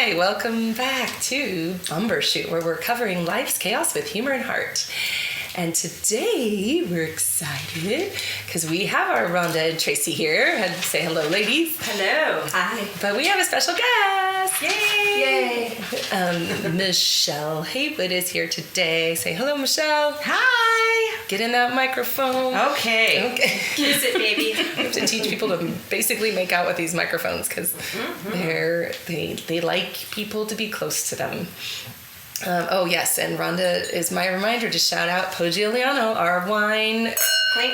Hi, welcome back to Bumbershoot, where we're covering life's chaos with humor and heart. And today we're excited because we have our Rhonda and Tracy here. Say hello, ladies. Hello. Hi. But we have a special guest. Yay. Michelle Haywood is here today. Say hello, Michelle. Hi. Get in that microphone. Okay. Kiss it, baby. We have to teach people to basically make out with these microphones because they like people to be close to them. Oh yes, and Rhonda is my reminder to shout out Pogigliano, our wine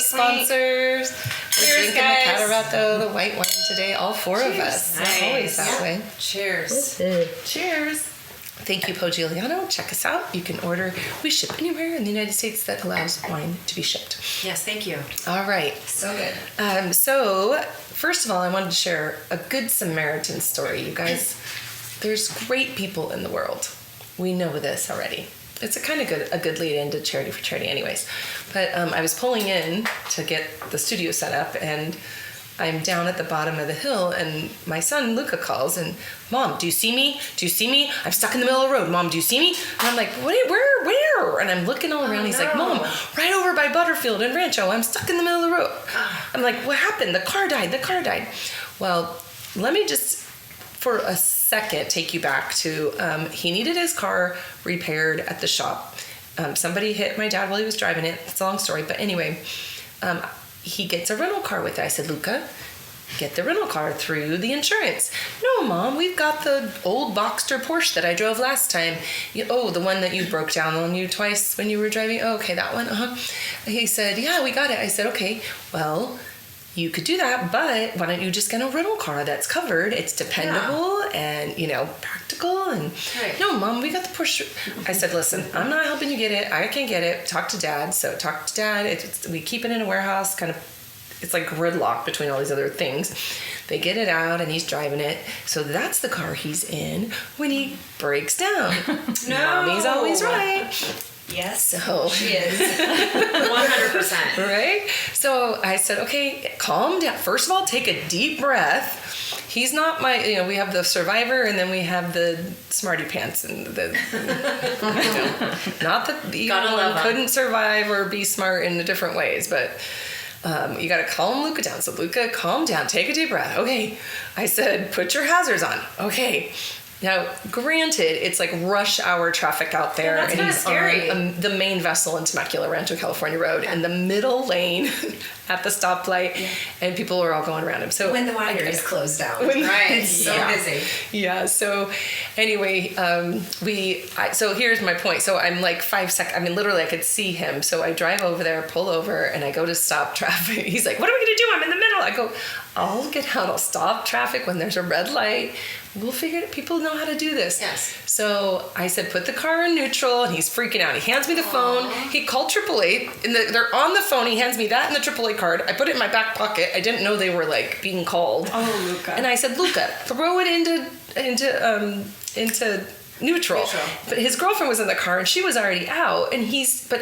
sponsors. We're drinking guys. the Catarato, the white wine today, all four of us. Nice. It's always that way. Cheers. Cheers. Thank you, Pogigliano. Check us out. You can order. We ship anywhere in the United States that allows wine to be shipped. Yes, thank you. All right. So good. So, first of all, I wanted to share a Good Samaritan story. You guys, there's great people in the world. We know this already. It's a good lead into Charity for Charity anyways. But I was pulling in to get the studio set up, and I'm down at the bottom of the hill, and my son Luca calls, and Mom, do you see me? Do you see me? I'm stuck in the middle of the road. Mom, do you see me? And I'm like, where? And I'm looking all around. He's like, Mom, right over by Butterfield and Rancho. I'm stuck in the middle of the road. I'm like, what happened? The car died. Well, let me just, for a second, take you back to, he needed his car repaired at the shop. Somebody hit my dad while he was driving it. It's a long story, but anyway, he gets a rental car with it. I said, Luca, get the rental car through the insurance. No, Mom, we've got the old Boxster Porsche that I drove last time. The one that you broke down on you twice when you were driving? Oh, okay, that one, He said, yeah, we got it. I said, okay, well, you could do that, but why don't you just get a rental car that's covered? It's dependable and, practical. And No, Mom, we got the Porsche. I said, listen, I'm not helping you get it. I can't get it. Talk to Dad. So talk to Dad. We keep it in a warehouse, it's like gridlock between all these other things. They get it out and he's driving it. So that's the car he's in when he breaks down. No. Mommy's always right. Yes, so she is. 100%. Right? So I said, okay, calm down. First of all, take a deep breath. He's not we have the survivor and then we have the smarty pants and not that one couldn't survive or be smart in different ways, but you got to calm Luca down. So Luca, calm down, take a deep breath. Okay. I said, put your hazards on. Okay. Now, granted, it's like rush hour traffic out there, that's and he's scary. on the main vessel in Temecula, Rancho California Road, in the middle lane at the stoplight, and people are all going around him. So when the wider is closed down, right? So busy. Yeah. So anyway, so here's my point. So I'm like 5 seconds. I mean, literally, I could see him. So I drive over there, pull over, and I go to stop traffic. He's like, "What are we gonna do? I'm in the middle." I go, "I'll get out. I'll stop traffic when there's a red light. We'll figure it. People know how to do this." Yes. So I said, put the car in neutral, and he's freaking out. He hands me the phone. He called AAA, and they're on the phone. He hands me that and the AAA card. I put it in my back pocket. I didn't know they were being called. Oh, Luca. And I said, Luca, throw it into neutral. But his girlfriend was in the car and she was already out, but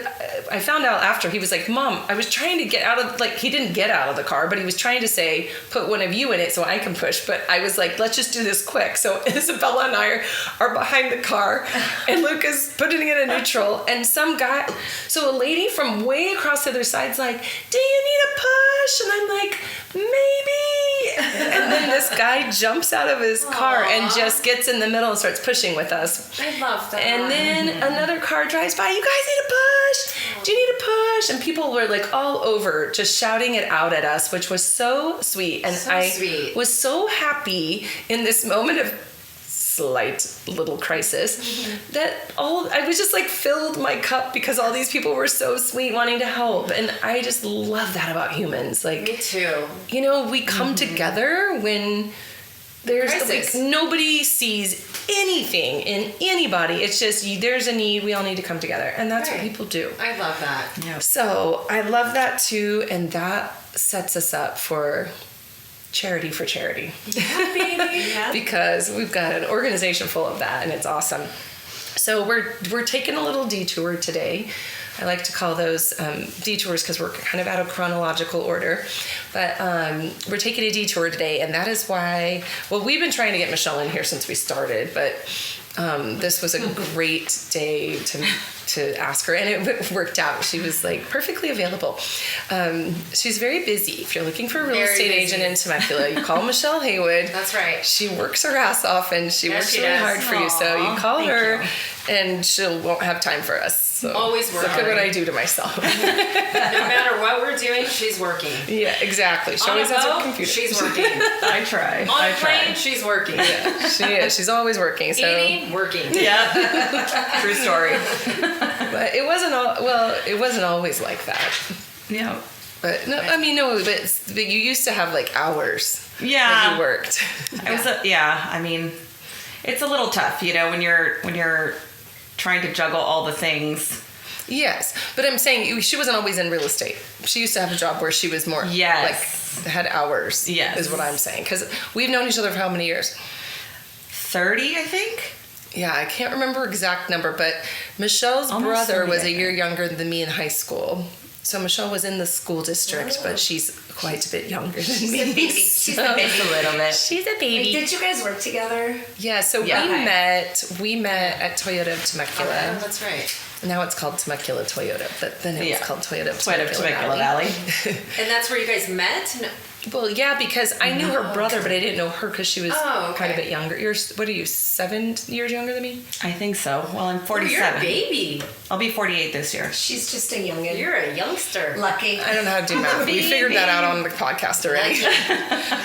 I found out after, he was like, Mom, I was trying to get out of, he didn't get out of the car, but he was trying to say, put one of you in it so I can push, but I was like, let's just do this quick. So Isabella and I are behind the car and Luca's putting it in neutral, and so a lady from way across the other side's like, do you need a push? And I'm like, maybe. And then this guy jumps out of his car and just gets in the middle and starts pushing with us. I love that. And then another car drives by. You guys need a push. Do you need a push? And people were all over just shouting it out at us, which was so sweet. And I was so happy in this moment of slight little crisis that I was just filled my cup because all these people were so sweet wanting to help. And I just love that about humans. Me too. We come together when there's nobody sees anything in anybody. It's just there's a need. We all need to come together, and that's what people do. I love that. Yeah. So I love that too, and that sets us up for Charity for Charity. Yeah, baby. Yeah. Because we've got an organization full of that, and it's awesome. So we're taking a little detour today. I like to call those detours because we're kind of out of chronological order. But we're taking a detour today, and that is why, well, we've been trying to get Michelle in here since we started, but this was a great day to ask her, and it worked out. She was like perfectly available. She's very busy. If you're looking for a real estate agent in Temecula, you call Michelle Haywood. That's right. She works her ass off, and she works really hard for you. So you call her, and she won't have time for us. So always working. Look at what I do to myself. No matter what we're doing, she's working. Yeah, exactly. She On always a has her boat, computer. she's working. I try. On a plane, she's working. Yeah, she is. She's always working. So. Eating, working. Yeah. True story. But it wasn't always like that. Yeah. But no, I mean, no, but you used to have like hours Yeah. that you worked. I mean, it's a little tough, when you're trying to juggle all the things. Yes, but I'm saying she wasn't always in real estate. She used to have a job where she was more had hours. Yes. Is what I'm saying, because we've known each other for how many years? 30, I think. Yeah, I can't remember exact number, but Michelle's Almost brother 30, was I a year think. younger than me in high school. So Michelle was in the school district, but she's quite a bit younger than me. a baby. She's a baby. Just a little bit. She's a baby. Wait, did you guys work together? Yeah, so we met at Toyota of Temecula. Oh, that's right. Now it's called Temecula Toyota, but then it was called Toyota of Temecula Valley. And that's where you guys met? No. Well, yeah, because I knew her brother, but I didn't know her because she was quite a bit younger. What are you, 7 years younger than me? I think so. Well, I'm 47. You're a baby. I'll be 48 this year. She's just a youngin'. You're a youngster. Lucky. I don't know how to do math. We figured that out on the podcast already.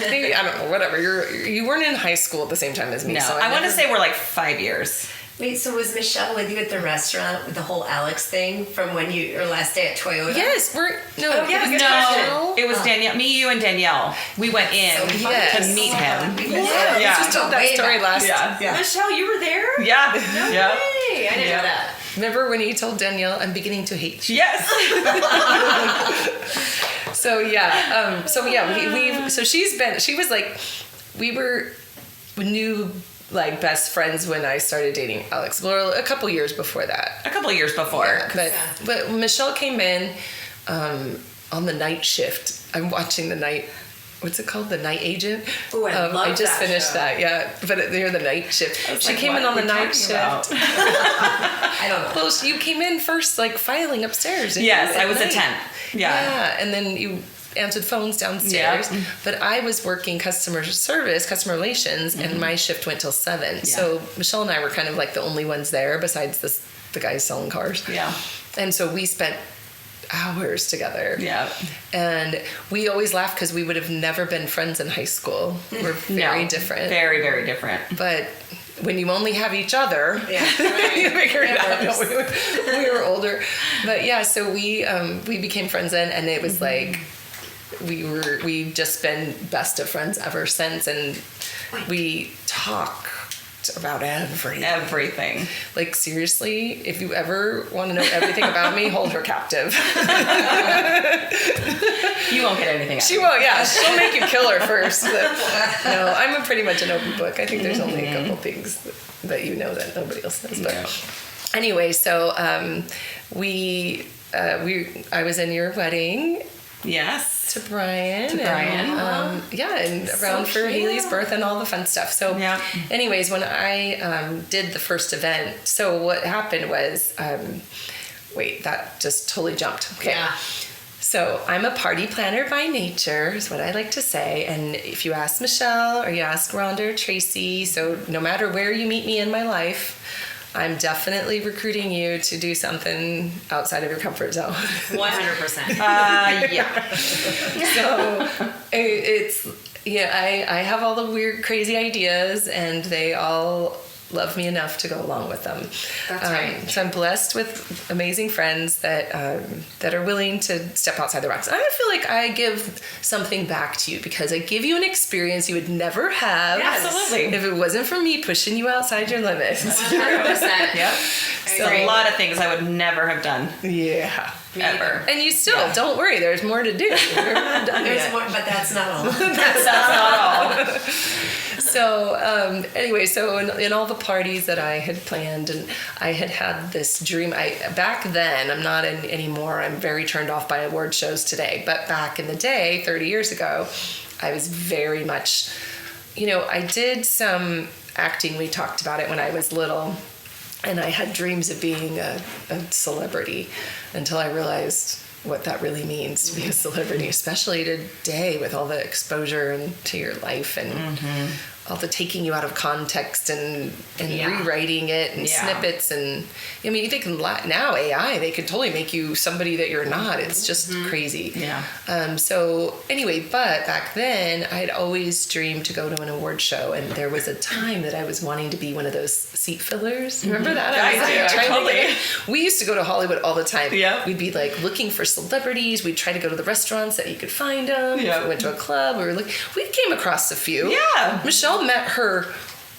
Maybe, I don't know, whatever. You weren't in high school at the same time as me. No, so I want to say we're like 5 years. Wait, so was Michelle with you at the restaurant with the whole Alex thing from when your last day at Toyota? Yes, Oh, yeah, good No, it was Danielle. Me, you, and Danielle. We went in So fun. to meet him. Yeah, we just told that story last. Yeah. Michelle, you were there? Yeah. No Yeah. way. I didn't know that. Remember when you told Danielle, "I'm beginning to hate you"? Yes. So she was like, we knew like best friends when I started dating Alex. Well, a couple years before that. A couple of years before. Yeah, but Michelle came in on the night shift. I'm watching the night. What's it called? The Night Agent. Ooh, I love I just that finished show. that. Yeah, but they're the night shift. She like, came what in on are the we night talking shift. about? I don't know. Well, you came in first, like filing upstairs. Yes, at I was a night. temp. Yeah, and then you answered phones downstairs. Yeah. But I was working customer relations, and my shift went till 7. Yeah. So Michelle and I were kind of like the only ones there besides the guys selling cars. Yeah. And so we spent hours together. Yeah. And we always laugh because we would have never been friends in high school. We're very different. Very, very different. But when you only have each other, Yeah. you figure it out. We were older, but yeah. So we became friends then, and it was like we've just been best of friends ever since, and we talked about everything. Everything. Like seriously, if you ever want to know everything about me, hold her captive. You won't get anything out She won't. Yeah, she'll make you kill her first. But no, I'm pretty much an open book. I think there's only a couple things that you know that nobody else knows. But anyway, so I was in your wedding Yes. to Brian. To Brian. And around for Haley's birth and all the fun stuff. So, Yeah. anyways, when I did the first event, so what happened was, wait, that just totally jumped. Okay. Yeah. So I'm a party planner by nature, is what I like to say. And if you ask Michelle or you ask Rhonda or Tracy, so no matter where you meet me in my life, I'm definitely recruiting you to do something outside of your comfort zone. 100%. Yeah. So it's, I have all the weird, crazy ideas, and they all love me enough to go along with them. That's right. So I'm blessed with amazing friends that are willing to step outside the box. I feel like I give something back to you because I give you an experience you would never have. Yes. Absolutely. If it wasn't for me pushing you outside your limits. 100%. Yep. I So agree. a lot of things I would never have done. Yeah. ever. And you still, Yeah. don't worry, there's more to do. We're not done There's yet. more, but that's not all. That's not all. So anyway, so in all the parties that I had planned, and I had this dream. Back then, I'm not in anymore. I'm very turned off by award shows today. But back in the day, 30 years ago, I was very much, I did some acting. We talked about it when I was little, and I had dreams of being a celebrity until I realized what that really means to be a celebrity, especially today with all the exposure into your life and all the taking you out of context and rewriting it and snippets. And I mean, they can now AI, they can totally make you somebody that you're not. It's just crazy. Yeah. So anyway, but back then I'd always dreamed to go to an award show, and there was a time that I was wanting to be one of those seat fillers. Remember that? I was, do. trying to Totally. get in. We used to go to Hollywood all the time. Yeah. We'd be like looking for celebrities. We'd try to go to the restaurants that you could find them. Yeah. If we went to a club, we came across a few. Yeah. Michelle met her,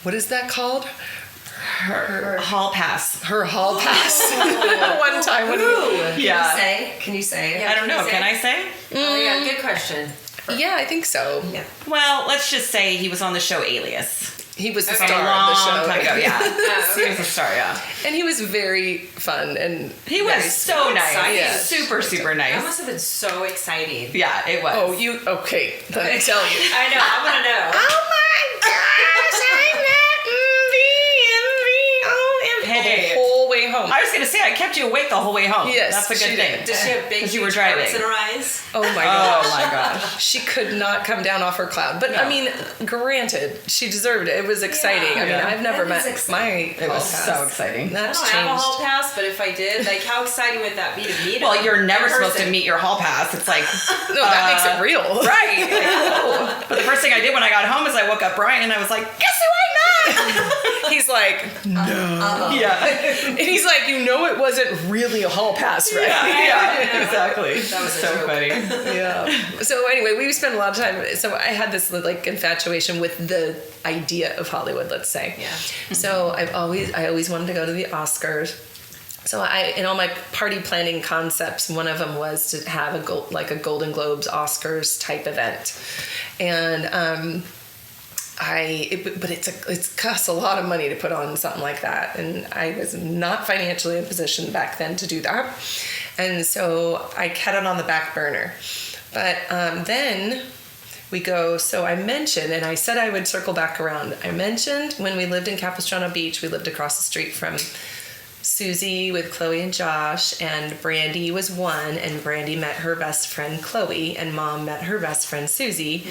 what is that called? Her hall pass. Her hall pass. One time when Can you say? I don't know. Can I say? Oh, yeah, good question. Yeah, I think so. Yeah. Well, let's just say he was on the show Alias. He was the Okay. star A of long the show. time ago, yeah. Oh, He was a star, yeah. And he was very fun and He was so nice. exciting. Super, super That nice. must have been so exciting. Yeah, it was. oh, you okay? Let me tell you. I know. I want to know. Oh my gosh! I met Hey. the whole way home. I was going to say, I kept you awake the whole way home. Yes, That's a she good did. thing. Did she have big, 'Cause you were huge driving. hearts in her eyes? Oh my Oh gosh. my gosh. She could not come down off her cloud. But I No. mean, granted, she deserved it. It was exciting. I mean, Yeah. I've never That is met exciting. my It was hall so pass. exciting. I That's don't changed. have a hall pass, but if I did, like, how exciting would that be to meet Well, him you're never in supposed to person? meet your hall pass. It's like, No, that makes it real. right. Like, but the first thing I did when I got home is I woke up Brian and I was like, guess who I met? He's like, Yeah. and he's like, it wasn't really a hall pass, right? Yeah, exactly. That was a so joke. funny. Yeah. So anyway, we spent a lot of time. So I had this like infatuation with the idea of Hollywood, let's say. Yeah. So I always wanted to go to the Oscars. So in all my party planning concepts, one of them was to have a Golden Globes Oscars type event, and but it costs a lot of money to put on something like that, and I was not financially in a position back then to do that, and so I had it on the back burner. But then we go. So I mentioned, and I said I would circle back around. I mentioned when we lived in Capistrano Beach, we lived across the street from Susie with Chloe and Josh, and Brandy was one, and Brandy met her best friend Chloe, and Mom met her best friend Susie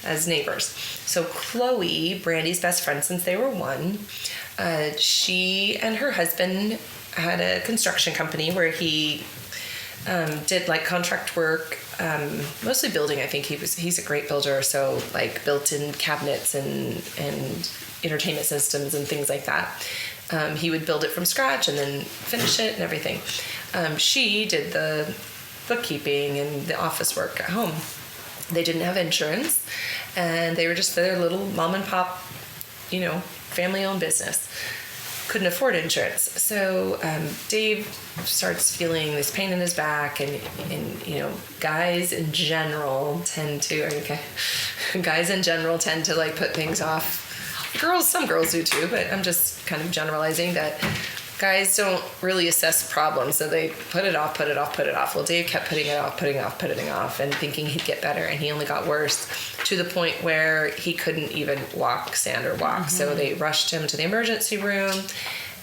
as neighbors. So Chloe, Brandy's best friend since they were one, she and her husband had a construction company where he did like contract work, mostly building. I think he's a great builder, so like built-in cabinets and entertainment systems and things like that. He would build it from scratch and then finish it and everything. She did the bookkeeping and the office work at home. They didn't have insurance, and they were just their little mom and pop, family-owned business. Couldn't afford insurance. So Dave starts feeling this pain in his back, and guys in general tend to, guys in general tend to like put things off. Some girls do too, but I'm just kind of generalizing that guys don't really assess problems, so they put it off. Well, Dave kept putting it off, and thinking he'd get better, and he only got worse to the point where he couldn't even stand or walk. So they rushed him to the emergency room,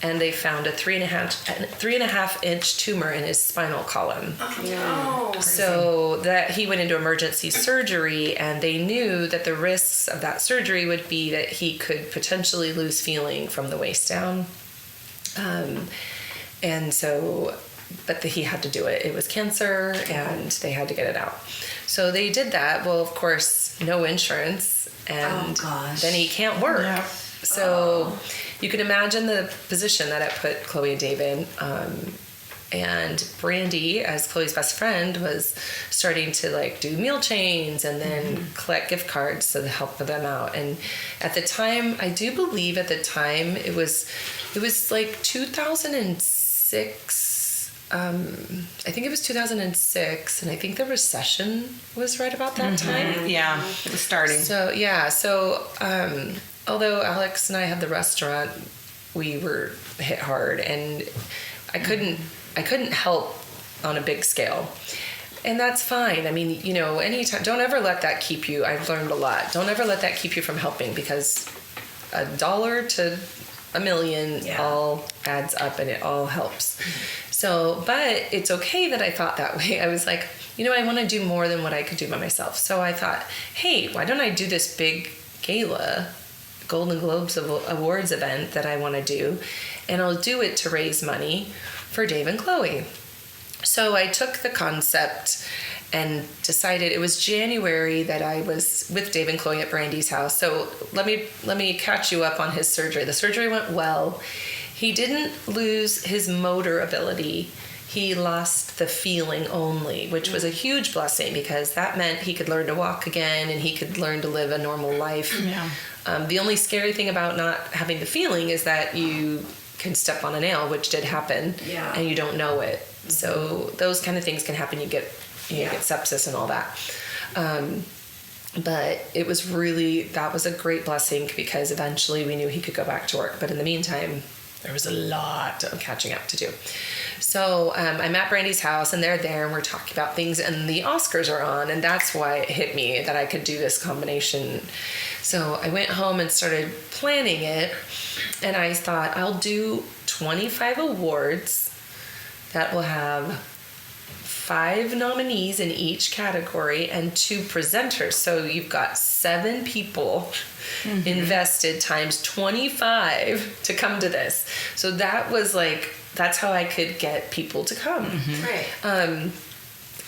and they found a 3.5 inch tumor in his spinal column. No. So that he went into emergency surgery, and they knew that the risks of that surgery would be that he could potentially lose feeling from the waist down. But he had to do it. It was cancer, and they had to get it out. So they did that. Well, of course, no insurance, and then he can't work. Yeah. So you can imagine the position that it put Chloe and Dave in. And Brandy, as Chloe's best friend, was starting to like do meal chains and then collect gift cards to help them out. And at the time, I do believe at the time it was like 2006. I think it was 2006, and I think the recession was right about that time. Yeah, it was starting. So although Alex and I had the restaurant, we were hit hard, and I couldn't help on a big scale. And that's fine. I mean, anytime, don't ever let that keep you. I've learned a lot. Don't ever let that keep you from helping, because $1 to $1 million all adds up, and it all helps. So, but it's okay that I thought that way. I was like, I want to do more than what I could do by myself. So I thought, hey, why don't I do this big gala, Golden Globes Awards event that I want to do, and I'll do it to raise money for Dave and Chloe. So I took the concept and decided, it was January that I was with Dave and Chloe at Brandy's house. So let me catch you up on his surgery. The surgery went well. He didn't lose his motor ability. He lost the feeling only, which was a huge blessing, because that meant he could learn to walk again and he could learn to live a normal life. Yeah. The only scary thing about not having the feeling is that you can step on a nail, which did happen, and you don't know it. So those kind of things can happen. You get sepsis and all that. But it was that was a great blessing, because eventually we knew he could go back to work. But in the meantime, there was a lot of catching up to do. So I'm at Brandy's house, and they're there, and we're talking about things, and the Oscars are on, and that's why it hit me that I could do this combination. So I went home and started planning it, and I thought, I'll do 25 awards that will have 5 nominees in each category and 2 presenters. So you've got 7 people invested times 25 to come to this. So that's how I could get people to come. Right.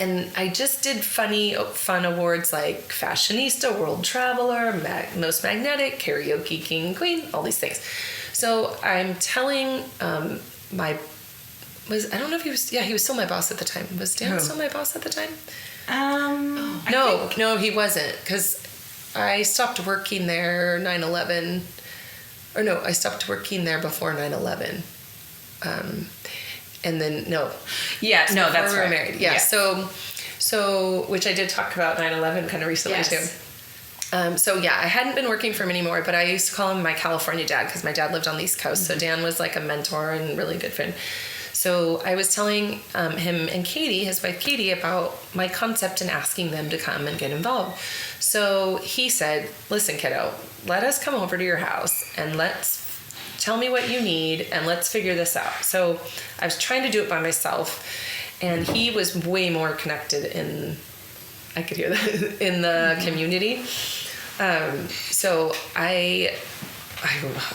And I just did fun awards like Fashionista, World Traveler, Most Magnetic, Karaoke King and Queen, all these things. So I'm telling I don't know if he was still my boss at the time. Was Dan still my boss at the time? No, he wasn't, because I stopped working there 9/11, or no, I stopped working there before 9/11. And then that's we were right. married. Yeah. So which I did talk about 9/11 kind of recently too. I hadn't been working for him anymore, but I used to call him my California dad, because my dad lived on the East Coast. So Dan was like a mentor and really good friend. So I was telling him and Katie, his wife Katie, about my concept and asking them to come and get involved. So he said, listen, kiddo, let us come over to your house and tell me what you need, and let's figure this out. So I was trying to do it by myself, and he was way more connected I could hear that, in the community. So I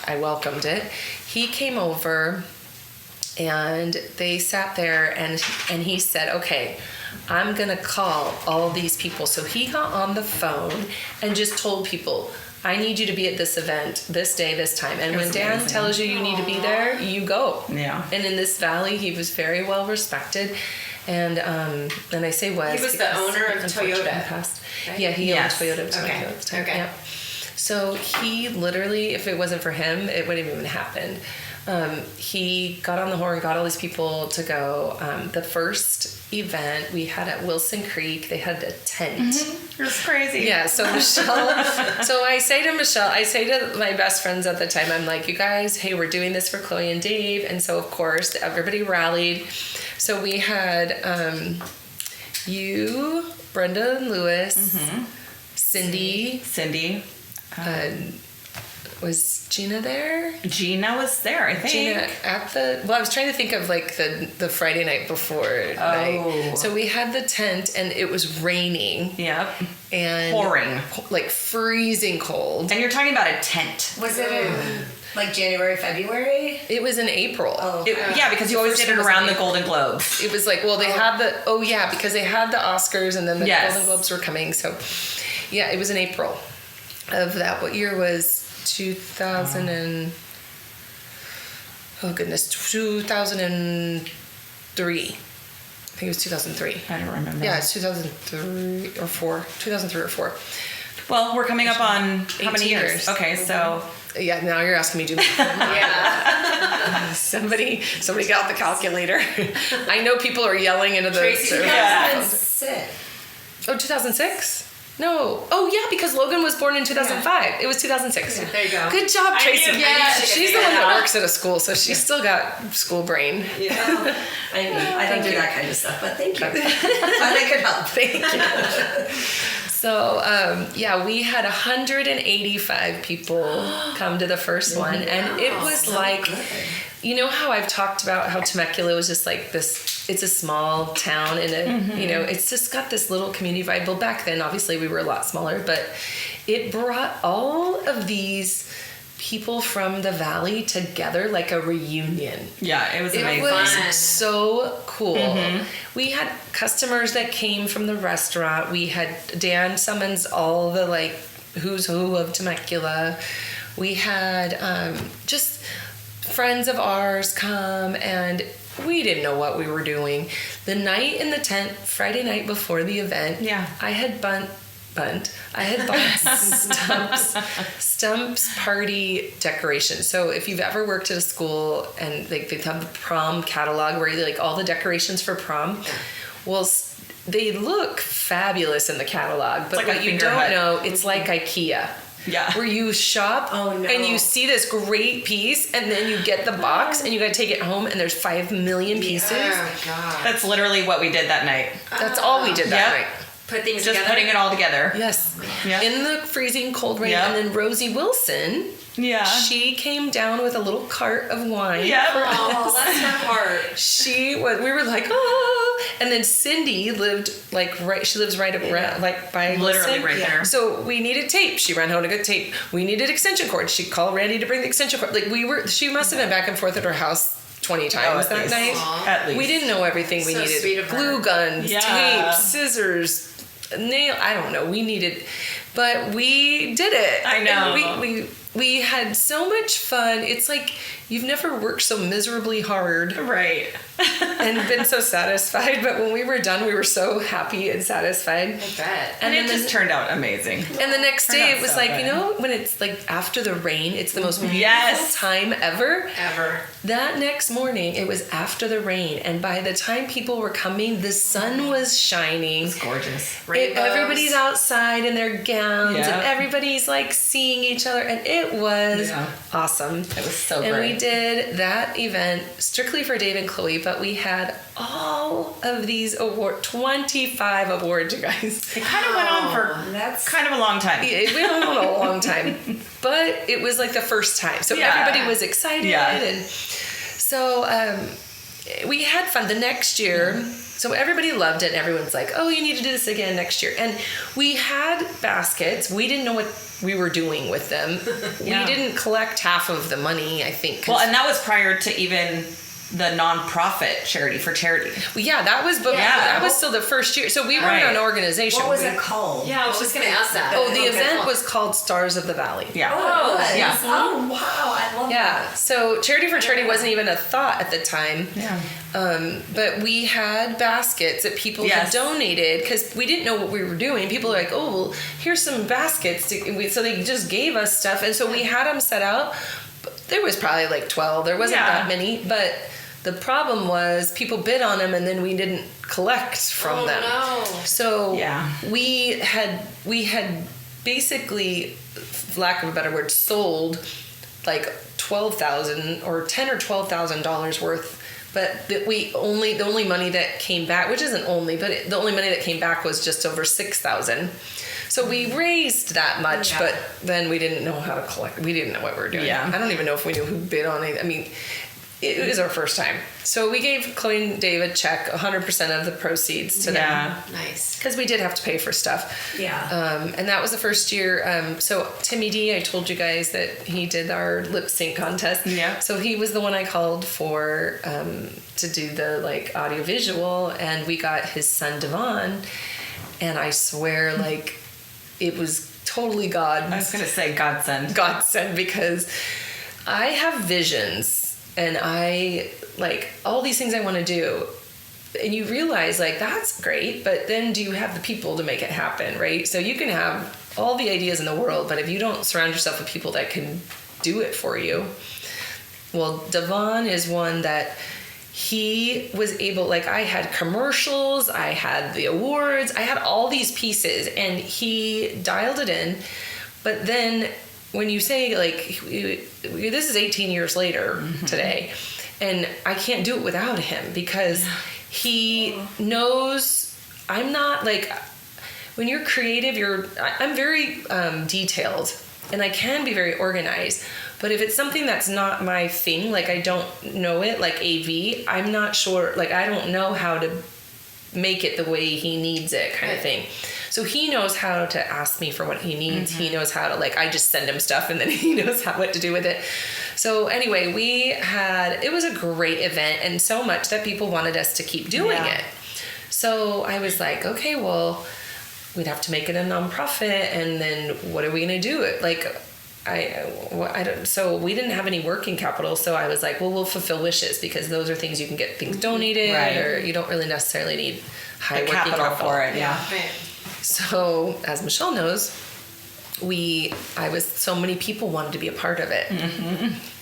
welcomed it. He came over, and they sat there, and he said, okay, I'm going to call all these people. So he got on the phone and just told people, I need you to be at this event, this day, this time. And when Dan tells you need to be there, you go. Yeah. And in this valley, he was very well respected. And I say was. He was the owner of Toyota. Passed. Right? Yeah, he owned Toyota at Okay. the time. Okay. Yeah. So he literally, if it wasn't for him, it wouldn't have even happened. He got on the horn, got all these people to go. The first event we had at Wilson Creek, they had a tent. It was crazy. Yeah, so Michelle, so I say to my best friends at the time, I'm like, you guys, hey, we're doing this for Chloe and Dave. And so, of course, everybody rallied. So we had you, Brenda and Lewis, Cindy. Was Gina there? Gina was there, I think. Gina I was trying to think of like the Friday night before night. So we had the tent, and it was raining. Yep. And pouring. Like freezing cold. And you're talking about a tent. Was it in like January, February? It was in April. Oh, Yeah, because you always did it around the Golden Globes. It was like, well, they had because they had the Oscars, and then the Golden Globes were coming. So yeah, it was in April of that. What year was 2000 and 2003. I think it was 2003. I don't remember. Yeah, it's 2003 or 4. 2003 or 4. Well, we're coming up on how many 18 years? years. Okay, so Yeah, now you're asking me to do Yeah. somebody got the calculator. I know people are yelling into the Tracy, yeah. 2006. Oh, 2006? No. Oh, yeah, because Logan was born in 2005. It was 2006. Yeah, there you go. Good job, Tracy. knew- I knew Yeah, she could she's the figure one it that out. works at a school, so she's still got school brain. Yeah. I don't do that kind of stuff, but thank you. Glad I could help. Thank you. So, yeah, we had 185 people come to the first one, and it was like, you know how I've talked about how Temecula was just like this, it's a small town, and you know, it's just got this little community vibe. Well, back then, obviously, we were a lot smaller, but it brought all of these people from the valley together like a reunion. Yeah, it was It amazing. was Fun. so cool. We had customers that came from the restaurant. We had Dan summons all the like who's who of Temecula. We had just friends of ours come, and we didn't know what we were doing. The night in the tent, Friday night before the event, Yeah. I had I had bought Stumps party decorations. So if you've ever worked at a school and they have the prom catalog where you like all the decorations for prom, well, they look fabulous in the catalog. But like a what you finger don't hut. know, it's like IKEA. Yeah. Where you shop and you see this great piece, and then you get the box and you gotta take it home, and there's 5 million pieces. Oh, God. That's literally what we did that night. That's all we did that Yep. night. Put things Just together. putting it all together. Yes. Yeah. In the freezing cold rain. Yeah. And then Rosie Wilson, Yeah. she came down with a little cart of wine. Yeah. Oh, that's her heart. We were like, oh. And then Cindy lived she lives right around, like by Literally Wilson. right there. So we needed tape. She ran home to get tape. We needed extension cords. She called Randy to bring the extension cord. She must have been back and forth at her house 20 times at that least. night. Aw. At least. We didn't know everything we So needed. sweet of her. Glue guns, Yeah. tape, scissors, nail. I don't know. We needed, but we did it. I know. And we had so much fun. It's like you've never worked so miserably hard Right. and been so satisfied. But when we were done, we were so happy and satisfied. I bet. And it then just turned out amazing. and the next Turned day, out it was so like, good. you know, when it's like after the rain, it's the most beautiful Yes. time ever. Ever. That next morning, it was after the rain, and by the time people were coming, the sun was shining. Gorgeous. Rainbows. Everybody's outside in their gowns, Yeah. and everybody's like seeing each other, and it was Yeah. awesome. It was so And great. we did that event strictly for Dave and Chloe, but we had all of these 25 awards, you guys. It kind of went on for That's kind of a long time. It went on a long time, but it was like the first time, so Yeah. everybody was excited, Yeah. and so we had fun. The next year, so everybody loved it, and everyone's like, "Oh, you need to do this again next year." And we had baskets. We didn't know what we were doing with them. Yeah. We didn't collect half of the money, I think. 'cause- Well, and that was prior to even the nonprofit charity for charity. yeah, that was, but Yeah. that was still the first year. So we weren't Right. an organization. what was We- it called? Yeah, I was just going to ask that. Oh, the Okay. event was called Stars of the Valley. Yeah. Oh, it was. Yeah. Oh, wow. I love Yeah, that. so Charity for Charity wasn't even a thought at the time. Yeah. But we had baskets that people had Yes. donated because we didn't know what we were doing. People were like, oh, well, here's some baskets. So they just gave us stuff. And so we had them set out. But there was probably like 12. There wasn't Yeah. that many. But the problem was people bid on them and then we didn't collect from Oh, them. no. So Yeah. we had basically, for lack of a better word, sold like $12,000 or $10,000 or $12,000 worth. But the only money that came back, which isn't only, but the only money that came back was just over $6,000. So we raised that much, Yeah. but then we didn't know how to collect. We didn't know what we were doing. Yeah. I don't even know if we knew who bid on it. I mean, it was our first time. So we gave Chloe and Dave a check, 100% of the proceeds to them. Yeah. Nice. Because we did have to pay for stuff. Yeah. And that was the first year. So Timmy D, I told you guys that he did our lip sync contest. Yeah. So he was the one I called for to do the like audio visual, and we got his son Devon. And I swear, like, it was totally God. I was gonna say godsend. Godsend, because I have visions and I like all these things I want to do, and you realize like that's great, but then do you have the people to make it happen, right? So you can have all the ideas in the world, but if you don't surround yourself with people that can do it for you. Well, Devon is one that he was able, like, I had commercials, I had the awards, I had all these pieces, and he dialed it in. But then when you say, like, this is 18 years later today, and I can't do it without him, because he knows I'm not, like, when you're creative, I'm very detailed, and I can be very organized. But if it's something that's not my thing, like I don't know it, like AV, I'm not sure, like I don't know how to make it the way he needs it, kind of thing. So he knows how to ask me for what he needs. He knows how to, like, I just send him stuff and then he knows what to do with it. So anyway, it was a great event, and so much that people wanted us to keep doing it. So I was like, okay, well, we'd have to make it a nonprofit, and then what are we going to do? Like, so we didn't have any working capital, so I was like, well, we'll fulfill wishes, because those are things you can get things donated, or you don't really necessarily need high working capital for it. Yeah. Right. So as Michelle knows, so many people wanted to be a part of it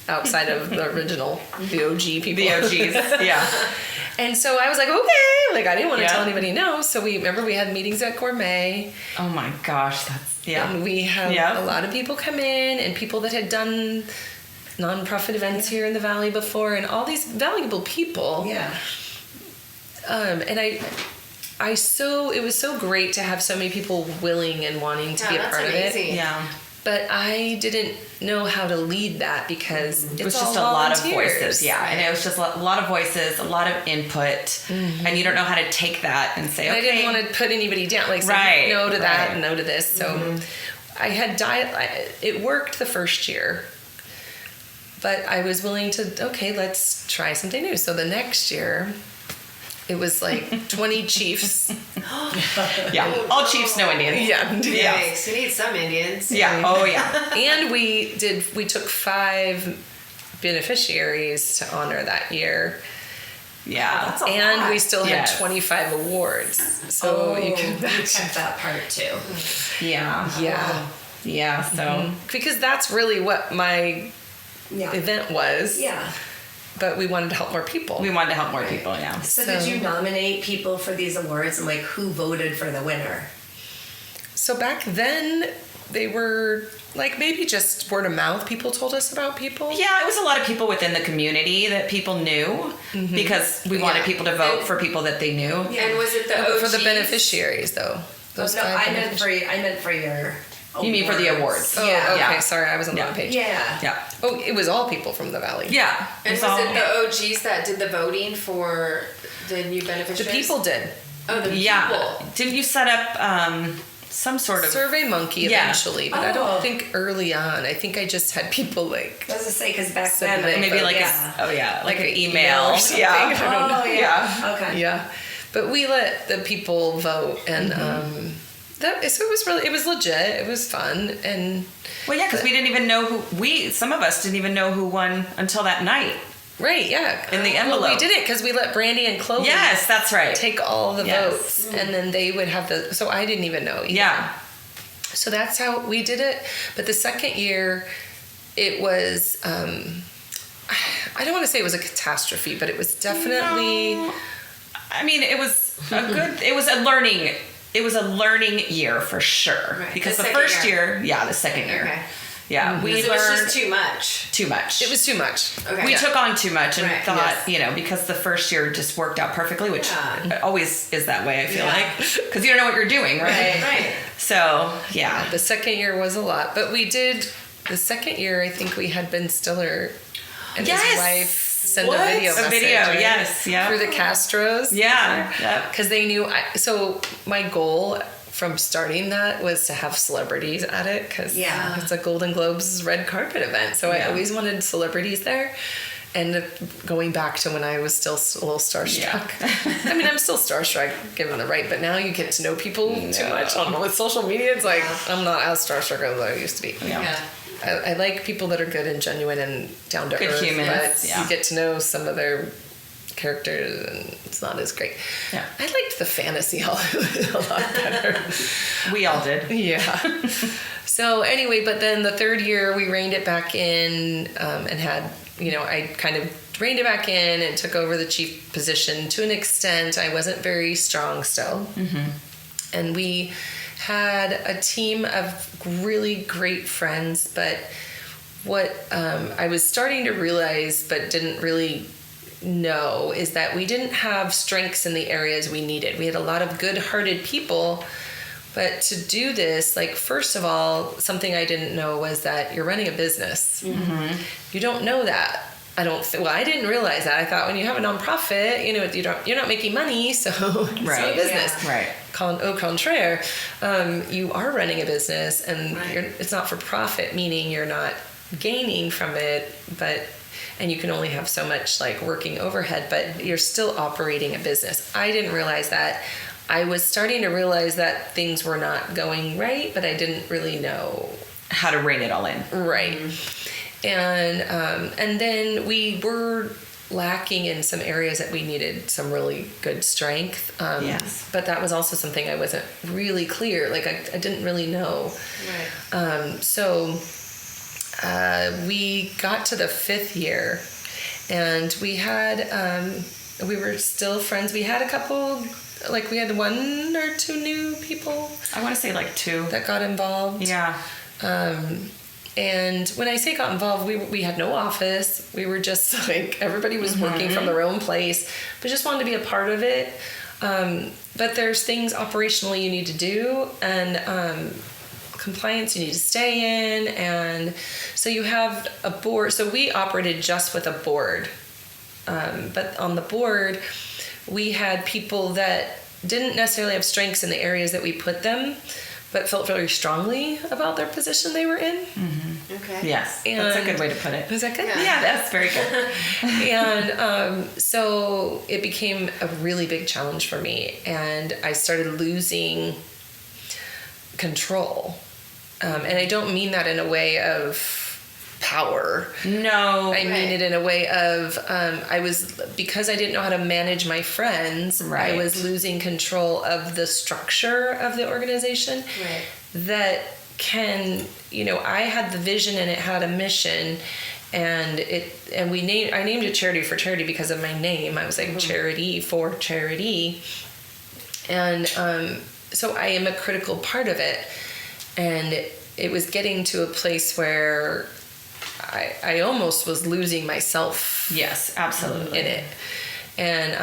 outside of the original, the OG people. The OGs, yeah. And so I was like, okay, like I didn't want to tell anybody no. So we had meetings at Gourmet. Oh my gosh, And we had a lot of people come in, and people that had done nonprofit events here in the Valley before, and all these valuable people. Yeah. And it was so great to have so many people willing and wanting to be a part of it. Yeah. But I didn't know how to lead that, because It was it's just all a lot of volunteers. voices. Yeah. And it was just a lot of voices, a lot of input. And you don't know how to take that and say, okay. I didn't want to put anybody down, like say no to that and no to this. So I had it worked the first year, but I was willing to, okay, let's try something new. So the next year, it was like 20 chiefs. Yeah. All chiefs, no Indians. Yeah. Yikes, you need some Indians. Yeah. Oh, yeah. And we took 5 beneficiaries to honor that year. Yeah. That's a And lot. we still had 25 awards. So you can we imagine. kept that part too. Yeah. Yeah. Yeah. So. Because that's really what my Yeah. event was. Yeah. But we wanted to help more people. We wanted to help more people, yeah. So did you nominate people for these awards, and like who voted for the winner? So back then, they were like maybe just word of mouth. People told us about people. Yeah, it was a lot of people within the community that people knew because we wanted people to vote for people that they knew. Yeah. And was it the But OGs? for the beneficiaries, though. Those No, 5 I meant for your. You mean for the awards? Oh, Yeah. okay. Yeah. Sorry, I was on the wrong page. Yeah. Yeah. Oh, it was all people from the Valley. Yeah. And was all- it the OGs that did the voting for the new The beneficiaries? people did. Oh, the Yeah. people. Didn't you set up some sort of Survey Monkey Yeah. eventually, but I Oh. don't think early on. I think I just had people like I was to say, because back Submit then, it. maybe like yeah. like an an email or something. Yeah. I don't know. Oh yeah. Okay. Yeah, but we let the people vote, and so it was legit. It was fun, and Well, yeah, because we didn't even know some of us didn't even know who won until that night. right, yeah. In the Well, envelope. we did it because we let Brandy and Chloe Yes, that's right. take all the Yes. votes, and then they would have so I didn't even know either. Yeah. So that's how we did it. But the second year, it was, I don't want to say it was a catastrophe, but it was definitely, No. I mean, it was it was a learning year for sure. Right. Because The the second first year. year, the second year. Okay. Yeah, we Because it learned was just too much. too much. it was too much. Okay. We took on too much and Right, thought, yes. because the first year just worked out perfectly, which Yeah. always is that way, I feel Yeah. like. Because you don't know what you're doing, right? Right. So, yeah. The second year was a lot, but the second year, I think we had Ben Stiller and Yes! his wife send What? a video A message. video, right? yes, yeah. For the Castros. Yeah. Yep. Because they knew, so my goal from starting that was to have celebrities at it, because Yeah. it's a Golden Globes red carpet event. So I Yeah. always wanted celebrities there. And going back to when I was still a little starstruck. I mean, I'm still starstruck given the right, but now you get to know people too much with social media. It's like, I'm not as starstruck as I used to be. Yeah. I like people that are good and genuine and down to Good earth, humans, but yeah. you get to know some of their characters, and it's not as great. Yeah. I liked the fantasy Hollywood a lot better. We all did. Yeah. So anyway, but then the third year we reined it back in, and had, I kind of reined it back in and took over the chief position to an extent. I wasn't very strong still. Mm-hmm. And we had a team of really great friends, but what I was starting to realize but didn't really know is that we didn't have strengths in the areas we needed. We had a lot of good-hearted people, but to do this, like, first of all, something I didn't know was that you're running a business. Mm-hmm. You don't know that. I didn't realize that. I thought when you have a nonprofit, you're not making money, so it's not a business. Yeah. Right. Au contraire, you are running a business, and it's not for profit, meaning you're not gaining from it, and you can only have so much like working overhead, but you're still operating a business. I didn't realize that. I was starting to realize that things were not going right, but I didn't really know how to rein it all in. Right. And then we were lacking in some areas that we needed some really good strength. Yes. But that was also something I wasn't really clear. Like I didn't really know. Right. So we got to the 5th year, and we had we were still friends. We had a couple, like we had 1 or 2 new people. I want to say like 2 that got involved. Yeah. And when I say got involved, we had no office. We were just like, everybody was working from their own place, but just wanted to be a part of it. But there's things operationally you need to do, and compliance you need to stay in. And so you have a board. So we operated just with a board. But on the board, we had people that didn't necessarily have strengths in the areas that we put them, but felt very strongly about their position they were in. Mm-hmm. Okay. Yes, And that's a good way to put it. Is that good? Yeah, that's very good. And so it became a really big challenge for me, and I started losing control. And I don't mean that in a way of power. No. I mean it in a way of because I didn't know how to manage my friends, Right. I was losing control of the structure of the organization. Right. That I had the vision, and it had a mission, and I named it Charity for Charity because of my name. I was like, Charity for Charity. And so I am a critical part of it. And it was getting to a place where I almost was losing myself. Yes, absolutely. In it. And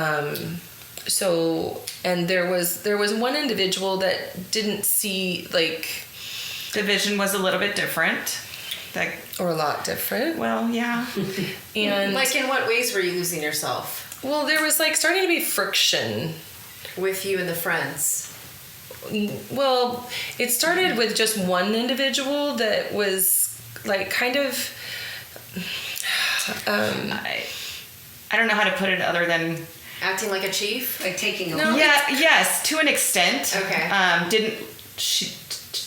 and there was one individual that didn't see, like, The vision was a little bit different. or a lot different. Well, yeah. And Like, in what ways were you losing yourself well, there was like starting to be friction. with you and the friends? Well, it started with just one individual that was like kind of I don't know how to put it other than Acting like a chief? Like taking a No. yes, to an extent. Okay.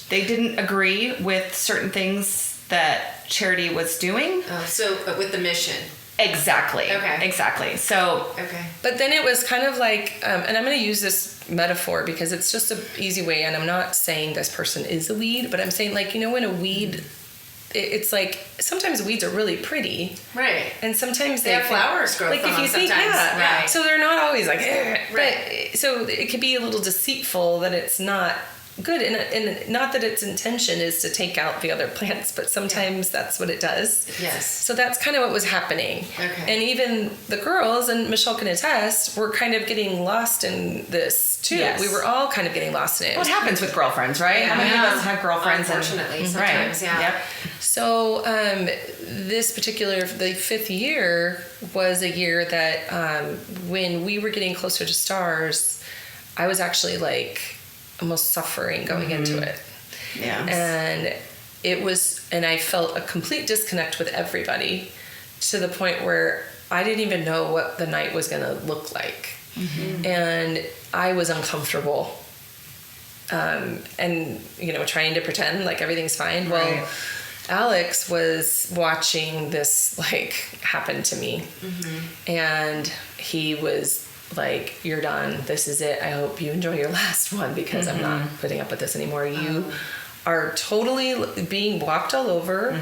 They didn't agree with certain things that Charity was doing. Oh, so with the mission. Exactly. Okay. Exactly. So Okay. But then it was kind of like, and I'm going to use this metaphor because it's just an easy way, and I'm not saying this person is a weed, but I'm saying, like, when a weed, it's like sometimes weeds are really pretty, Right. and sometimes They have flowers grow like from if you them think, sometimes. yeah, Right. so they're not always like, eh. Right. But so it could be a little deceitful that it's not good, and not that its intention is to take out the other plants, but sometimes that's what it does. Yes. So that's kind of what was happening. Okay. And even the girls, and Michelle can attest, were kind of getting lost in this too. Yes. We were all kind of getting lost in it. what happens with girlfriends, right? How many of us have girlfriends? Unfortunately, and, sometimes, right. yeah. Yep. So this particular, the 5th year was a year that when we were getting closer to stars, I was actually like almost suffering going into it. Yeah. And and I felt a complete disconnect with everybody to the point where I didn't even know what the night was going to look like. Mm-hmm. And I was uncomfortable. And, trying to pretend like everything's fine. Right. Well, Alex was watching this like happen to me, and he was like, "You're done. This is it. I hope you enjoy your last one because I'm not putting up with this anymore. You are totally being walked all over,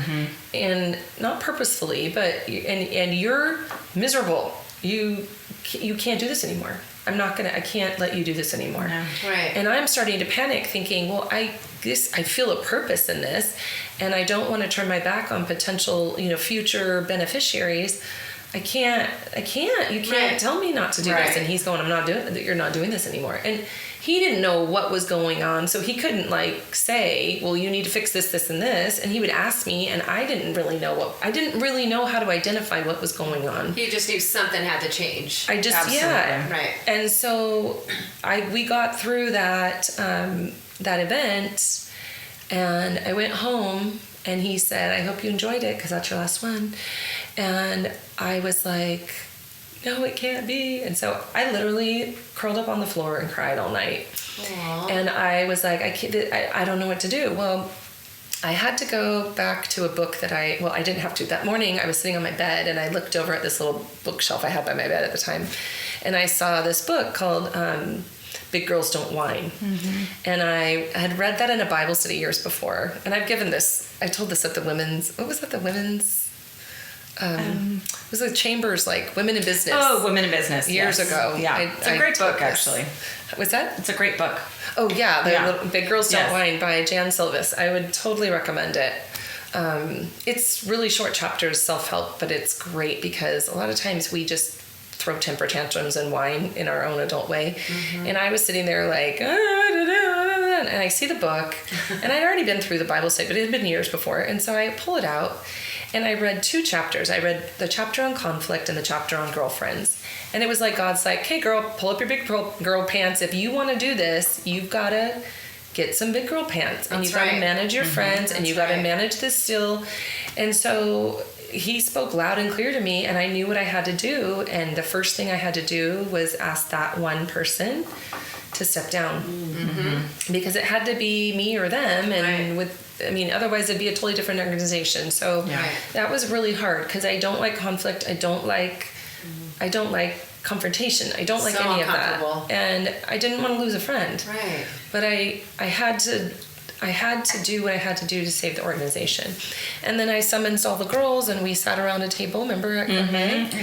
and not purposefully, but and you're miserable. You can't do this anymore. I can't let you do this anymore." No. Right. And I'm starting to panic, thinking, well, I feel a purpose in this, and I don't want to turn my back on potential, future beneficiaries. I can't. You can't tell me not to do this. And he's going, you're not doing this anymore. And he didn't know what was going on, so he couldn't like say, well, you need to fix this, this, and this. And he would ask me, and I didn't really know how to identify what was going on. You just knew something had to change. Absolutely. Right. And so we got through that event, and I went home, and he said, "I hope you enjoyed it because that's your last one." And I was like, "No, it can't be." And so I literally curled up on the floor and cried all night. Aww. And I was like, I don't know what to do. Well, I had to go back to a book that I didn't have to. That morning I was sitting on my bed and I looked over at this little bookshelf I had by my bed at the time. And I saw this book called Big Girls Don't Whine. And I had read that in a Bible study years before. And I told this at the women's, it was the Chambers, like Women in Business. Oh, Women in Business. Years ago. Yeah. It's a great book, actually. What's that? It's a great book. Oh, yeah. Little Big Girls Don't Yes. Whine by Jan Silvis. I would totally recommend it. It's really short chapters, self-help, but it's great because a lot of times we just throw temper tantrums and whine in our own adult way. And I was sitting there like, and I see the book, and I'd already been through the Bible study, but it had been years before. And so I pull it out, and I read 2 chapters. I read the chapter on conflict and the chapter on girlfriends. And it was like God's like, "Hey, girl, pull up your big girl pants. If you want to do this, you've got to get some big girl pants. And you've got to manage your friends, and you've got to manage this still." And so he spoke loud and clear to me, and I knew what I had to do. And the first thing I had to do was ask that one person to step down, because it had to be me or them. And otherwise it'd be a totally different organization. So that was really hard because I don't like conflict. I don't like confrontation. I don't like any of that. And I didn't want to lose a friend. Right. But I had to do what I had to do to save the organization. And then I summoned all the girls, and we sat around a table, remember? I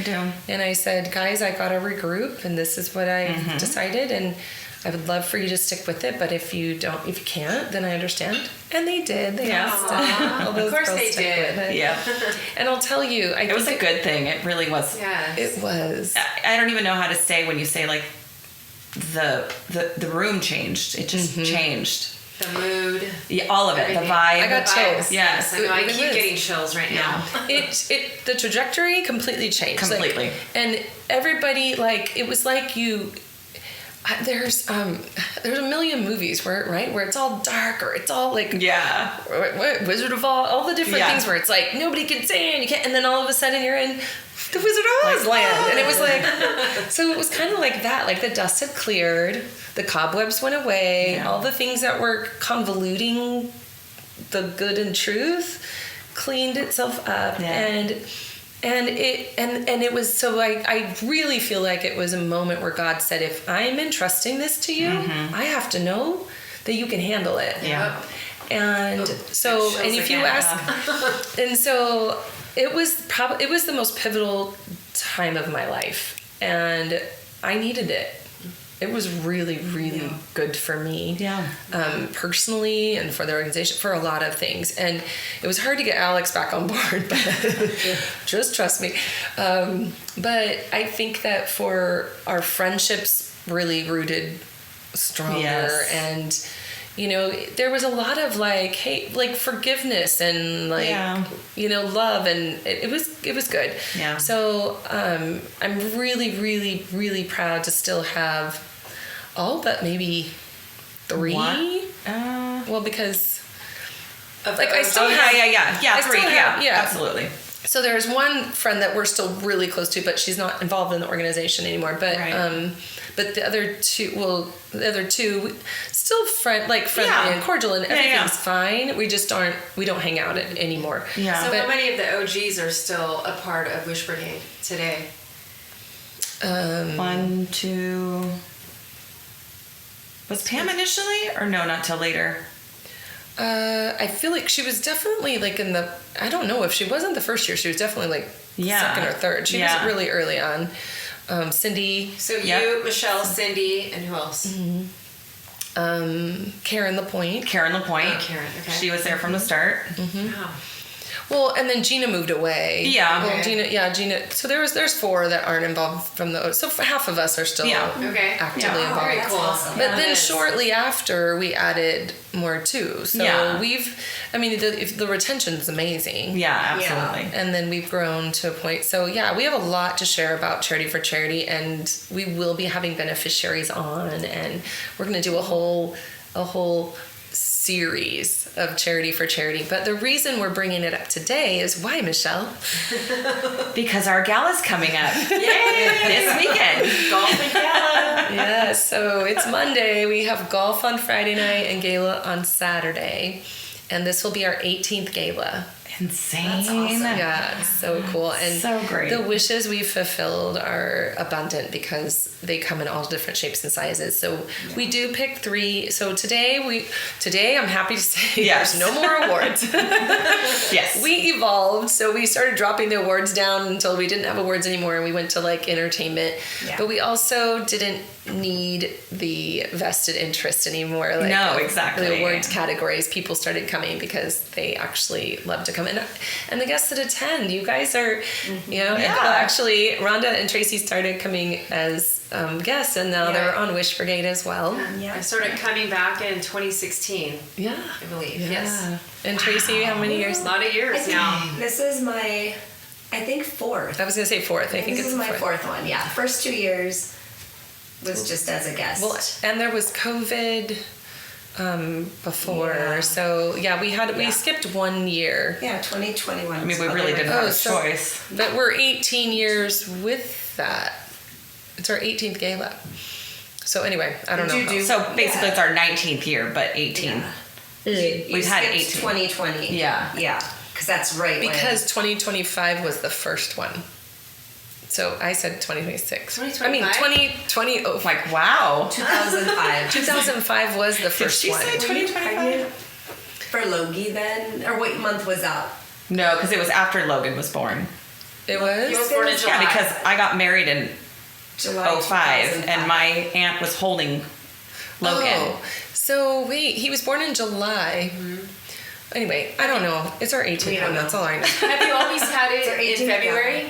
do. And I said, "Guys, I got to regroup, and this is what I decided, and I would love for you to stick with it, but if you can't, then I understand." And they did. They asked. All those Of course girls they stuck did. with it. Yeah. And I'll tell you, It was a good thing. It really was. Yes. It was. I don't even know how to say when you say like the room changed. It just changed. The mood. Yeah, all of it. Everything. The vibe. I got chills. Yes. I know. I It keep was. getting chills right now. The trajectory completely changed. Completely. And everybody, like, it was like there's a million movies where it's all dark, or it's all like Wizard of Oz, all the different things where it's like nobody can say and you can't, and then all of a sudden you're in the Wizard of Oz land, and it was like, so it was kind of like that, like the dust had cleared, the cobwebs went away, all the things that were convoluting the good and truth cleaned itself up, and it was, so I really feel like it was a moment where God said, if I'm entrusting this to you, I have to know that you can handle it. Yeah. And if you ask, and so it was the most pivotal time of my life, and I needed it. It was really, really good for me, personally, and for the organization, for a lot of things. And it was hard to get Alex back on board, but just trust me. But I think that for our friendships really rooted stronger, and there was a lot of like, hey, like forgiveness and like, love, and it was good. Yeah. So I'm really, really, really proud to still have all but maybe 3. Well, because Of like I still three. have, Absolutely. So there's one friend that we're still really close to, but she's not involved in the organization anymore. But Right. but the other two, still friendly Yeah. and cordial, and Yeah, everything's yeah. fine. We don't hang out anymore. Yeah. So But- how many of the OGs are still a part of Wish Brigade today? 1, 2. Was Pam initially, or no? Not till later. I feel like she was definitely like in the. I don't know if she wasn't the first year. She was definitely like second or third. She was really early on. Cindy, So you, Yep. Michelle, Cindy, and who else? Karen LaPointe. Karen LaPointe. Oh, Karen, okay. She was there from the start. Wow. Well, and then Gina moved away. Yeah. Well, Okay. Gina. So there's 4 that aren't involved from the. So half of us are still Yeah. Okay. actively Yeah. involved. Very that's cool. awesome. But Yeah, then it is. shortly after, we added more too. So Yeah. the retention's amazing. Yeah, absolutely. And then we've grown to a point. So yeah, we have a lot to share about Charity for Charity, and we will be having beneficiaries on, and we're going to do a whole series of Charity for Charity. But the reason we're bringing it up today is why, Michelle? Because our gala's coming up Yay! this weekend. Golf and gala. Yeah, so it's Monday. We have golf on Friday night and gala on Saturday. And this will be our 18th gala. Insane. That's awesome. Yeah, it's so cool. And So great. the wishes we've fulfilled are abundant because they come in all different shapes and sizes. So we do pick 3. So today I'm happy to say Yes. there's no more awards. Yes. We evolved, so we started dropping the awards down until we didn't have awards anymore, and we went to like entertainment. Yeah. But we also didn't need the vested interest anymore. Like, No, exactly. The awards categories, people started coming because they actually love to come. And the guests that attend, you guys are, Yeah. actually, Rhonda and Tracy started coming as guests, and now Yeah. they're on Wish Brigade as well. Yeah. I started coming back in 2016, Yeah. I believe. Yeah. Yes. And Tracy, how many years? A lot of I years think now. this is my, I think 4th. I was going to say 4th. I think This it's is the my 4th. 4th one. Yeah, first 2 years was just as a guest. Well, and there was COVID before, Yeah. so yeah, we Yeah. skipped 1 year, yeah, 2021. I mean, we was really other didn't way. have a so- choice. but we're 18 years with that. It's our 18th gala. So anyway, I don't Did know. you do- So basically, Yeah. it's our 19th year, but 18. Yeah. You We've had skipped 18. 2020. Yeah. Yeah, because that's right. Because 2025 was the first one. So I said 2026. 2025? I mean 2020. Oh, Like, wow. when 2005. 2005 was the Did first she one. say Were you 2025? pregnant for Logie then? Or what month was that? No, because it was after Logan was born. It was. You were born in July. Yeah, because I got married in July 05, 2005. and my aunt was holding Logan. Oh, so wait, he was born in July. Anyway, I don't know. It's our 18th We don't one. know. That's all I know. Have you always had It's our it in 18th February?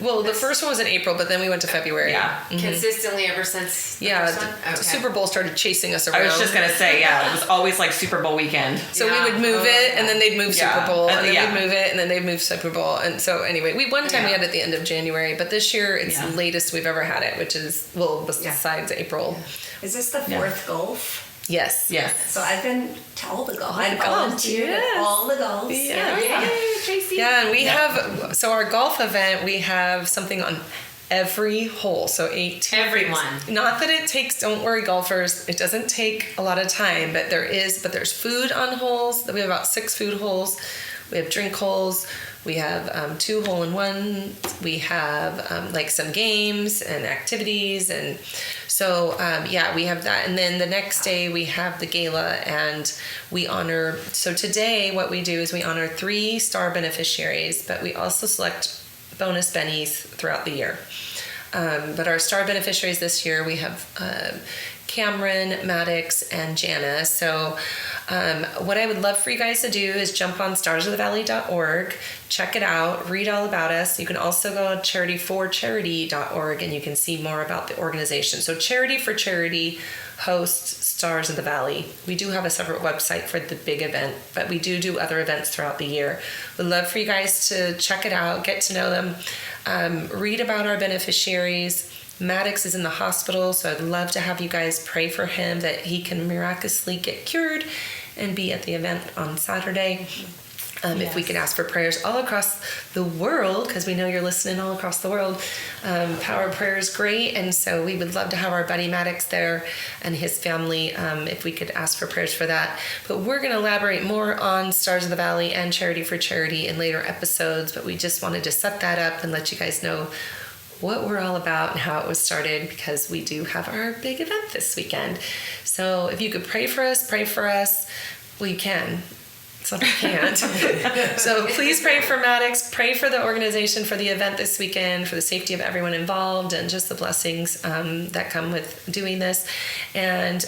Well, the first one was in April, but then we went to February. Yeah. Consistently ever since the Yeah, first one? the Okay. Super Bowl started chasing us around. I was just gonna say, yeah, it was always like Super Bowl weekend. So Yeah. we would move it, and then they'd move Yeah. Super Bowl, and then Yeah. we'd move it, and then they'd move Super Bowl. And so anyway, one time we Yeah. had it at the end of January, but this year it's Yeah. the latest we've ever had it, which is, besides April. Is this the 4th golf? Yes. Yes. So I've been to all the golf. All I the golf, volunteered at yes. all the golfs. Yeah. Yay, Tracy. Yeah, and we have, so our golf event, we have something on every hole. So 18. Everyone. Not that it takes, don't worry golfers, it doesn't take a lot of time, but there's food on holes. We have about 6 food holes. We have drink holes. We have 2 hole-in-ones. We have like some games and activities. And so, we have that. And then the next day we have the gala, and we honor, so today what we do is we honor 3 star beneficiaries, but we also select bonus bennies throughout the year. But our star beneficiaries this year, we have Cameron, Maddox, and Jana. So what I would love for you guys to do is jump on starsofthevalley.org, check it out, read all about us. You can also go to charityforcharity.org, and you can see more about the organization. So Charity for Charity hosts Stars of the Valley. We do have a separate website for the big event, but we do other events throughout the year. We'd love for you guys to check it out, get to know them, read about our beneficiaries. Maddox is in the hospital, so I'd love to have you guys pray for him that he can miraculously get cured and be at the event on Saturday. If we could ask for prayers all across the world, because we know you're listening all across the world, power prayer is great. And so we would love to have our buddy Maddox there and his family, if we could ask for prayers for that. But we're going to elaborate more on Stars of the Valley and Charity for Charity in later episodes. But we just wanted to set that up and let you guys know what we're all about and how it was started, because we do have our big event this weekend. So if you could pray for us. Well, you can. Some can't. So please pray for Maddox. Pray for the organization for the event this weekend, for the safety of everyone involved, and just the blessings that come with doing this. And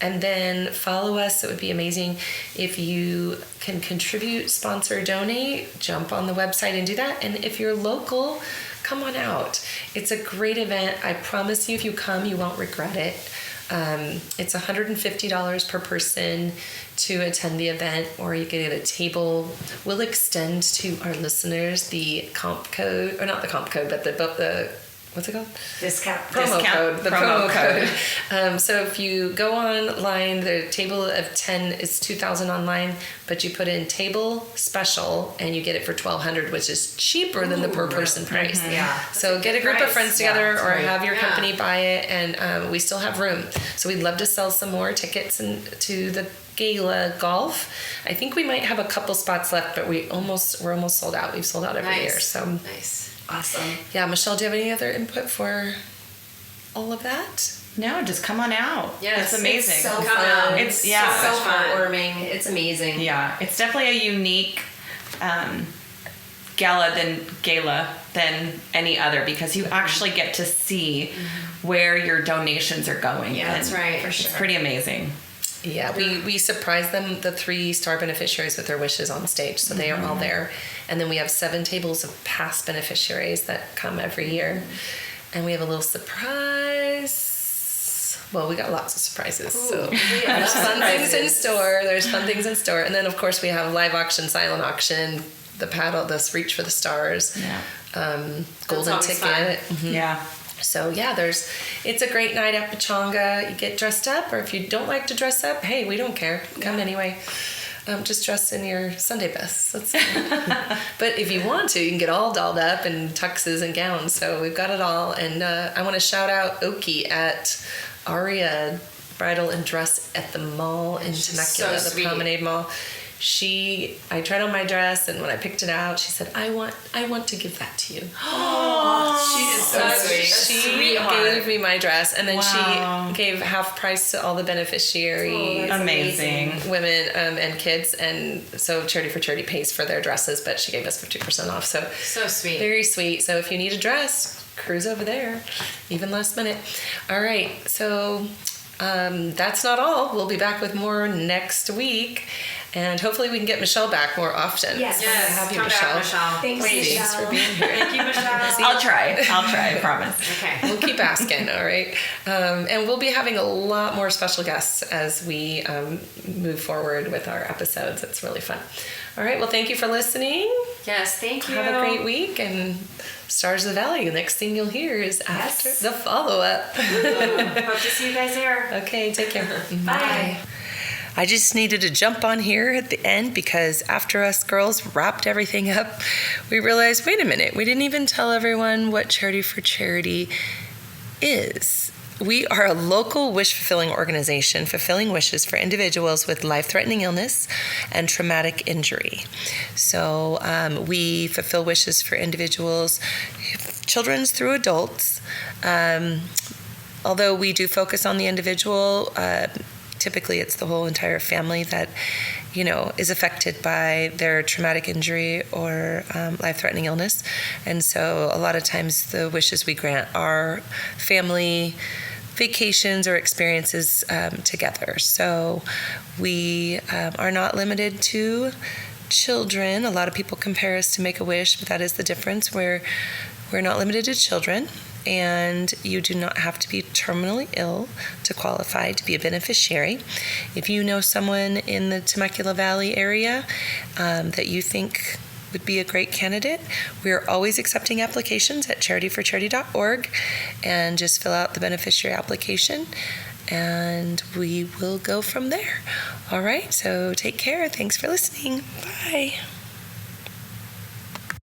then follow us. It would be amazing if you can contribute, sponsor, donate. Jump on the website and do that. And if you're local, come on out. It's a great event. I promise you, if you come, you won't regret it. It's $150 per person to attend the event, or you can get a table. We'll extend to our listeners the comp code, or not the comp code, but the what's it called? Promo code. So if you go online, the table of 10 is $2,000 online, but you put in table special and you get it for $1,200, which is cheaper than the per person price. Mm-hmm. Yeah. So get a group of friends together, or have your company buy it, and we still have room. So we'd love to sell some more tickets to the Gala Golf. I think we might have a couple spots left, but we're almost sold out. We've sold out every year. So nice. Awesome. Yeah, Michelle, do you have any other input for all of that? No, just come on out. Yes, it's amazing. It's so Come fun. out. It's so fun. heartwarming. It's amazing. Yeah, it's definitely a unique gala than any other, because you actually get to see where your donations are going. Yeah, that's right. For It's sure. pretty amazing. Yeah, we surprise them, the 3-star beneficiaries, with their wishes on stage, so they are all there. And then we have 7 tables of past beneficiaries that come every year. And we have a little surprise. Well, we got lots of surprises. So there's fun things in store. And then, of course, we have live auction, silent auction, the paddle, this Reach for the Stars, Yeah. golden always ticket. fun. Yeah. So yeah, it's a great night at Pechanga. You get dressed up, or if you don't like to dress up, hey, we don't care. Come anyway. Just dress in your Sunday best. But if you want to, you can get all dolled up in tuxes and gowns. So we've got it all. And I want to shout out Oki at Aria Bridal and Dress at the mall in Temecula, so the Promenade Mall. I tried on my dress, and when I picked it out, she said, I want to give that to you. She is so sweet. She gave me my dress, and then Wow. she gave half price to all the beneficiaries, Amazing. women and kids, and so Charity for Charity pays for their dresses, but she gave us 50% off. So sweet. very sweet. So if you need a dress, cruise over there, even last minute. All right, so that's not all. We'll be back with more next week. And hopefully we can get Michelle back more often. Yes. Yes. Have you, Come Michelle. back, Michelle. Thanks, Please. Thanks for Michelle. being here. Thank you, Michelle. I'll try, I promise. Okay. We'll keep asking, all right? And we'll be having a lot more special guests as we move forward with our episodes. It's really fun. All right, well, thank you for listening. Yes, thank you. Have a great week, and Stars of the Valley. The next thing you'll hear is after the follow-up. Hope to see you guys there. Okay, take care. Bye. I just needed to jump on here at the end, because after us girls wrapped everything up, we realized, wait a minute, we didn't even tell everyone what Charity for Charity is. We are a local wish-fulfilling organization, fulfilling wishes for individuals with life-threatening illness and traumatic injury. So we fulfill wishes for individuals, children through adults. Although we do focus on the individual, typically it's the whole entire family that, is affected by their traumatic injury or life-threatening illness. And so a lot of times the wishes we grant are family vacations or experiences together. So we are not limited to children. A lot of people compare us to Make-A-Wish, but that is the difference. We're not limited to children. And you do not have to be terminally ill to qualify to be a beneficiary. If you know someone in the Temecula Valley area that you think would be a great candidate, we are always accepting applications at charityforcharity.org, and just fill out the beneficiary application. and we will go from there. All right, so take care. Thanks for listening. Bye.